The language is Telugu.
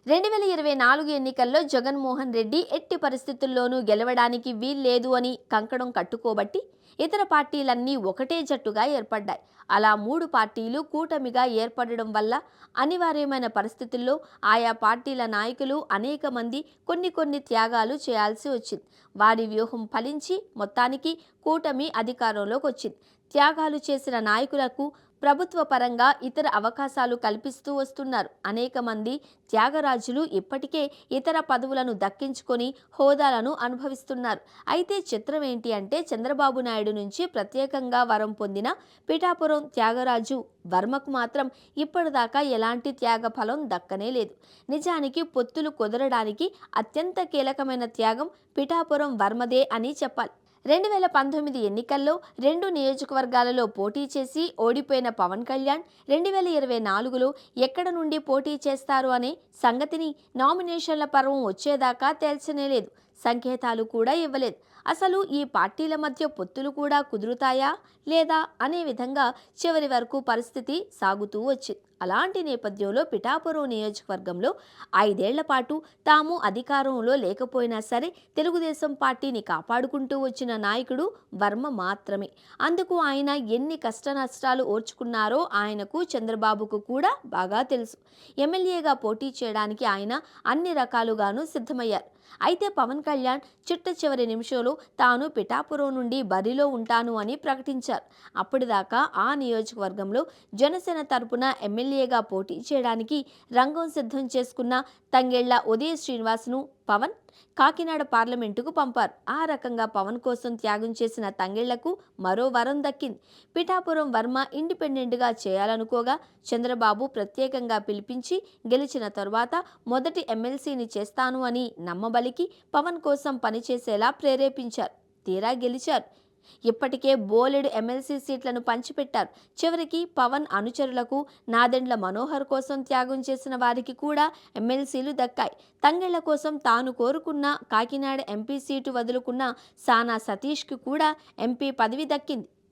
2024 ఎన్నికల్లో జగన్మోహన్ రెడ్డి ఎట్టి పరిస్థితుల్లోనూ గెలవడానికి వీల్లేదు అని కంకణం కట్టుకోబట్టి ఇతర పార్టీలన్నీ ఒకటే జట్టుగా ఏర్పడ్డాయి. అలా 3 పార్టీలు కూటమిగా ఏర్పడడం వల్ల అనివార్యమైన పరిస్థితుల్లో ఆయా పార్టీల నాయకులు అనేక మంది కొన్ని త్యాగాలు చేయాల్సి వచ్చింది. వారి వ్యూహం ఫలించి మొత్తానికి కూటమి అధికారంలోకి వచ్చింది. త్యాగాలు చేసిన నాయకులకు ప్రభుత్వ పరంగా ఇతర అవకాశాలు కల్పిస్తూ వస్తున్నారు. అనేక మంది త్యాగరాజులు ఇప్పటికే ఇతర పదవులను దక్కించుకొని హోదాలను అనుభవిస్తున్నారు. అయితే చిత్రం ఏంటి అంటే చంద్రబాబు నాయుడు నుంచి ప్రత్యేకంగా వరం పొందిన పిఠాపురం త్యాగరాజు వర్మకు మాత్రం ఇప్పటిదాకా ఎలాంటి త్యాగ ఫలం దక్కనే లేదు. నిజానికి పొత్తులు కుదరడానికి అత్యంత కీలకమైన త్యాగం పిఠాపురం వర్మదే అని చెప్పాలి. 2019 ఎన్నికల్లో 2 నియోజకవర్గాలలో పోటీ చేసి ఓడిపోయిన పవన్ కళ్యాణ్ 2024లో ఎక్కడ నుండి పోటీ చేస్తారు అనే సంగతిని నామినేషన్ల పర్వం వచ్చేదాకా తేల్చనేలేదు. సంకేతాలు కూడా ఇవ్వలేదు. అసలు ఈ పార్టీల మధ్య పొత్తులు కూడా కుదురుతాయా లేదా అనే విధంగా చివరి వరకు పరిస్థితి సాగుతూ వచ్చింది. అలాంటి నేపథ్యంలో పిఠాపురం నియోజకవర్గంలో 5 ఏళ్ల పాటు తాము అధికారంలో లేకపోయినా సరే తెలుగుదేశం పార్టీని కాపాడుకుంటూ వచ్చిన నాయకుడు వర్మ మాత్రమే. అందుకు ఆయన ఎన్ని కష్టనష్టాలు ఓర్చుకున్నారో ఆయనకు చంద్రబాబుకు కూడా బాగా తెలుసు. ఎమ్మెల్యేగా పోటీ చేయడానికి ఆయన అన్ని రకాలుగాను సిద్ధమయ్యారు. అయితే పవన్ కళ్యాణ్ చిట్ట చివరి నిమిషంలో తాను పిఠాపురం నుండి బరిలో ఉంటాను అని ప్రకటించారు. అప్పటిదాకా ఆ నియోజకవర్గంలో జనసేన తరపున ఎమ్మెల్యేగా పోటీ చేయడానికి రంగం సిద్ధం చేసుకున్న తంగెళ్ల ఉదయ శ్రీనివాస్ను పవన్ కాకినాడ పార్లమెంటుకు పంపారు. ఆ రకంగా పవన్ కోసం త్యాగం చేసిన తంగెళ్లకు మరో వరం దక్కింది. పిఠాపురం వర్మ ఇండిపెండెంట్గా చేయాలనుకోగా చంద్రబాబు ప్రత్యేకంగా పిలిపించి గెలిచిన తరువాత మొదటి ఎమ్మెల్సీని చేస్తాను అని నమ్మబలికి పవన్ కోసం పనిచేసేలా ప్రేరేపించారు. తీరా గెలిచారు. ఇప్పటికే బోలెడు ఎమ్మెల్సీ సీట్లను పంచిపెట్టారు. చివరికి పవన్ అనుచరులకు నాదెండ్ల మనోహర్ కోసం త్యాగం చేసిన వారికి కూడా ఎమ్మెల్సీలు దక్కాయి. తంగెళ్ల కోసం తాను కోరుకున్న కాకినాడ ఎంపీ సీటు వదులుకున్న సానా సతీష్కి కూడా ఎంపీ పదవి దక్కింది.